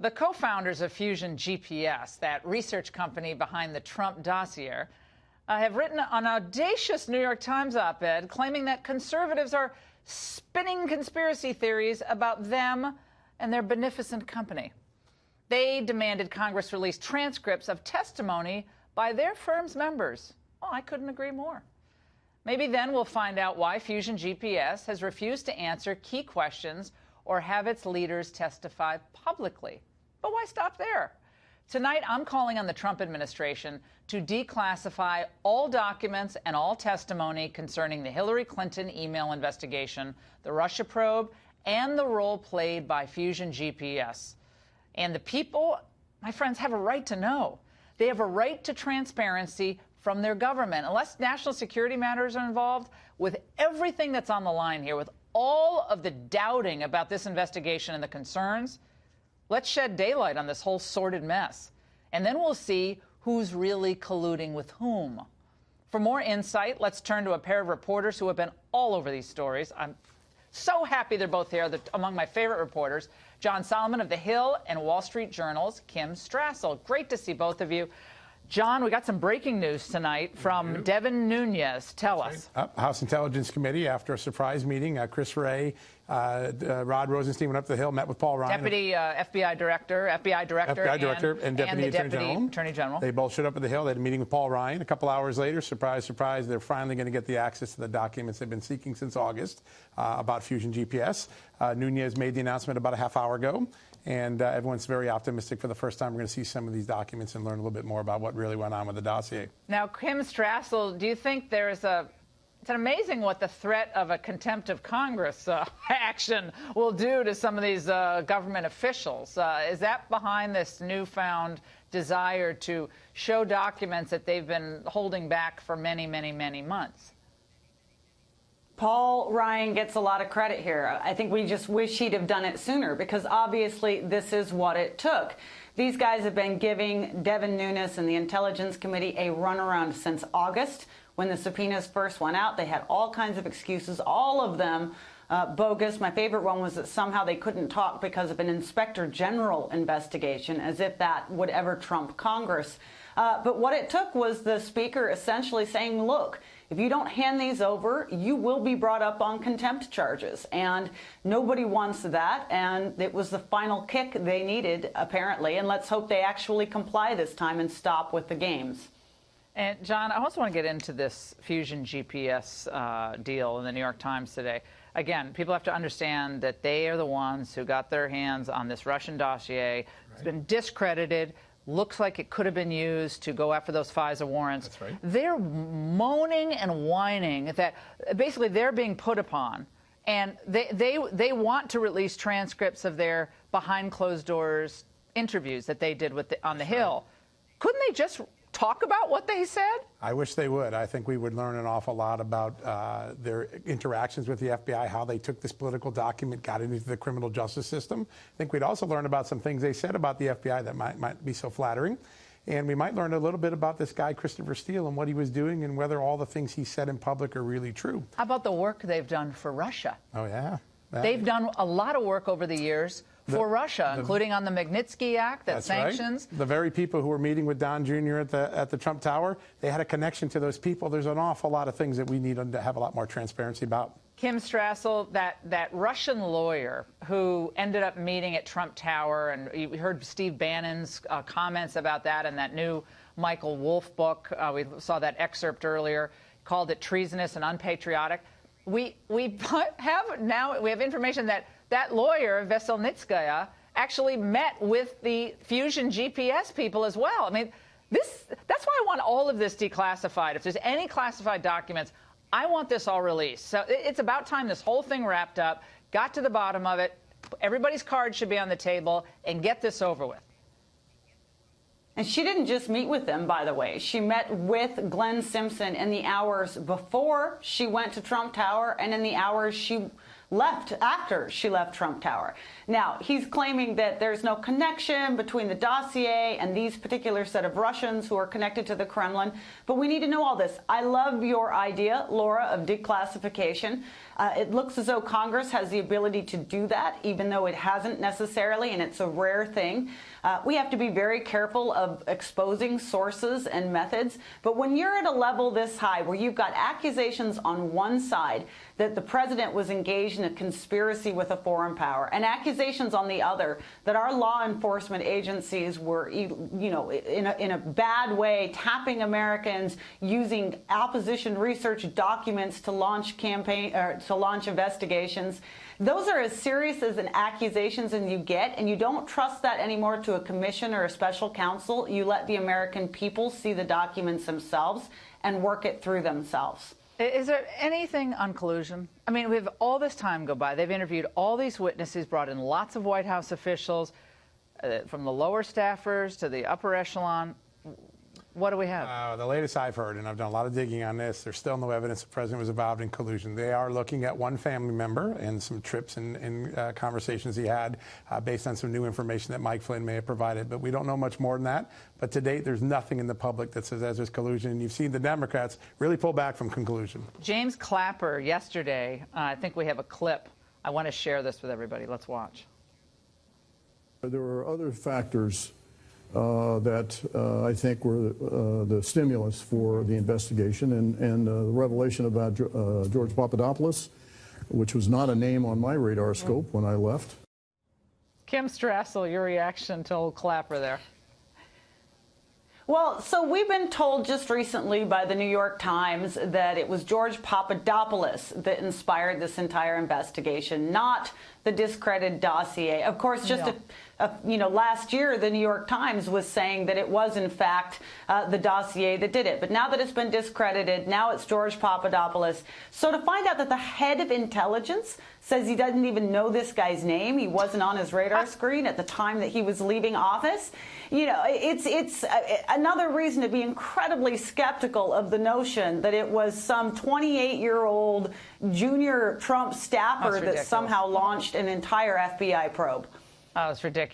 The co-founders of Fusion GPS, that research company behind the Trump dossier, have written an audacious New York Times op-ed claiming that conservatives are spinning conspiracy theories about them and their beneficent company. They demanded Congress release transcripts of testimony by their firm's members. Well, I couldn't agree more. Maybe then we'll find out why Fusion GPS has refused to answer key questions or have its leaders testify publicly. But why stop there? Tonight, I'm calling on the Trump administration to declassify all documents and all testimony concerning the Hillary Clinton email investigation, the Russia probe, and the role played by Fusion GPS. And the people, my friends, have a right to know. They have a right to transparency from their government. Unless national security matters are involved, with everything that's on the line here, with all of the doubting about this investigation and the concerns, let's shed daylight on this whole sordid mess. And then we'll see who's really colluding with whom. For more insight, let's turn to a pair of reporters who have been all over these stories. I'm so happy they're both here. They're among my favorite reporters, John Solomon of The Hill and Wall Street Journal's Kim Strassel. Great to see both of you. John, we got some breaking news tonight from Devin Nunes. Tell us. House Intelligence Committee, after a surprise meeting, Chris Wray, Rod Rosenstein went up to the Hill, met with Paul Ryan. Deputy FBI Director, and Deputy Attorney General. They both showed up at the Hill. They had a meeting with Paul Ryan. A couple hours later, surprise, surprise, they're finally going to get the access to the documents they've been seeking since August about Fusion GPS. Nunes made the announcement about a half hour ago. And everyone's very optimistic. For the first time, we're going to see some of these documents and learn a little bit more about what really went on with the dossier. Now, Kim Strassel, do you think it's amazing what the threat of a contempt of Congress action will do to some of these government officials? Is that behind this newfound desire to show documents that they've been holding back for many, many, many months? Paul Ryan gets a lot of credit here. I think we just wish he'd have done it sooner, because obviously this is what it took. These guys have been giving Devin Nunes and the Intelligence Committee a runaround since August, when the subpoenas first went out. They had all kinds of excuses, all of them bogus. My favorite one was that somehow they couldn't talk because of an Inspector General investigation, as if that would ever trump Congress. But what it took was the Speaker essentially saying, look, if you don't hand these over, you will be brought up on contempt charges. And nobody wants that. And it was the final kick they needed, apparently. And let's hope they actually comply this time and stop with the games. And, John, I also want to get into this Fusion GPS deal in the New York Times today. Again, people have to understand that they are the ones who got their hands on this Russian dossier. Right. It's been discredited. Looks like it could have been used to go after those FISA warrants. That's right. They're moaning and whining that basically they're being put upon. And they want to release transcripts of their behind closed doors interviews that they did on the Hill. Couldn't they just talk about what they said? I wish they would. I think we would learn an awful lot about their interactions with the FBI, how they took this political document, got it into the criminal justice system. I think we'd also learn about some things they said about the FBI that might be so flattering. And we might learn a little bit about this guy, Christopher Steele, and what he was doing and whether all the things he said in public are really true. How about the work they've done for Russia? Oh, yeah. They've done a lot of work over the years for Russia, including on the Magnitsky Act that sanctions. Right. The very people who were meeting with Don Jr. at the Trump Tower, they had a connection to those people. There's an awful lot of things that we need to have a lot more transparency about. Kim Strassel, that Russian lawyer who ended up meeting at Trump Tower, and we heard Steve Bannon's comments about that in that new Michael Wolff book. We saw that excerpt earlier, called it treasonous and unpatriotic. We have information that lawyer, Veselnitskaya, actually met with the Fusion GPS people as well. I mean, that's why I want all of this declassified. If there's any classified documents, I want this all released. So it's about time this whole thing wrapped up, got to the bottom of it. Everybody's cards should be on the table, and get this over with. And she didn't just meet with them, by the way. She met with Glenn Simpson in the hours before she went to Trump Tower and in the hours she left after she left Trump Tower. Now, he's claiming that there's no connection between the dossier and these particular set of Russians who are connected to the Kremlin, but we need to know all this. I love your idea, Laura, of declassification. It looks as though Congress has the ability to do that, even though it hasn't necessarily, and it's a rare thing. We have to be very careful of exposing sources and methods. But when you're at a level this high, where you've got accusations on one side that the president was engaged in a conspiracy with a foreign power, and accusations on the other that our law enforcement agencies were, in a bad way, tapping Americans, using opposition research documents to launch investigations. Those are as serious as an accusations as you get, and you don't trust that anymore to a commission or a special counsel. You let the American people see the documents themselves and work it through themselves. Is there anything on collusion? I mean, we have all this time go by. They've interviewed all these witnesses, brought in lots of White House officials, from the lower staffers to the upper echelon. What do we have? The latest I've heard, and I've done a lot of digging on this, there's still no evidence the president was involved in collusion. They are looking at one family member and some trips and conversations he had based on some new information that Mike Flynn may have provided. But we don't know much more than that. But to date, there's nothing in the public that says there's collusion. And you've seen the Democrats really pull back from collusion. James Clapper yesterday, I think we have a clip. I want to share this with everybody. Let's watch. There were other factors that I think were the stimulus for the investigation, and the revelation about George Papadopoulos, which was not a name on my radar scope when I left. Kim Strassel, your reaction to old Clapper there. Well, so we've been told just recently by the New York Times that it was George Papadopoulos that inspired this entire investigation, not the discredited dossier. Of course, just last year, the New York Times was saying that it was, in fact, the dossier that did it. But now that it's been discredited, now it's George Papadopoulos. So to find out that the head of intelligence says he doesn't even know this guy's name, he wasn't on his radar screen at the time that he was leaving office, it's another reason to be incredibly skeptical of the notion that it was some 28-year-old junior Trump staffer that somehow launched an entire FBI probe. Oh, it's ridiculous.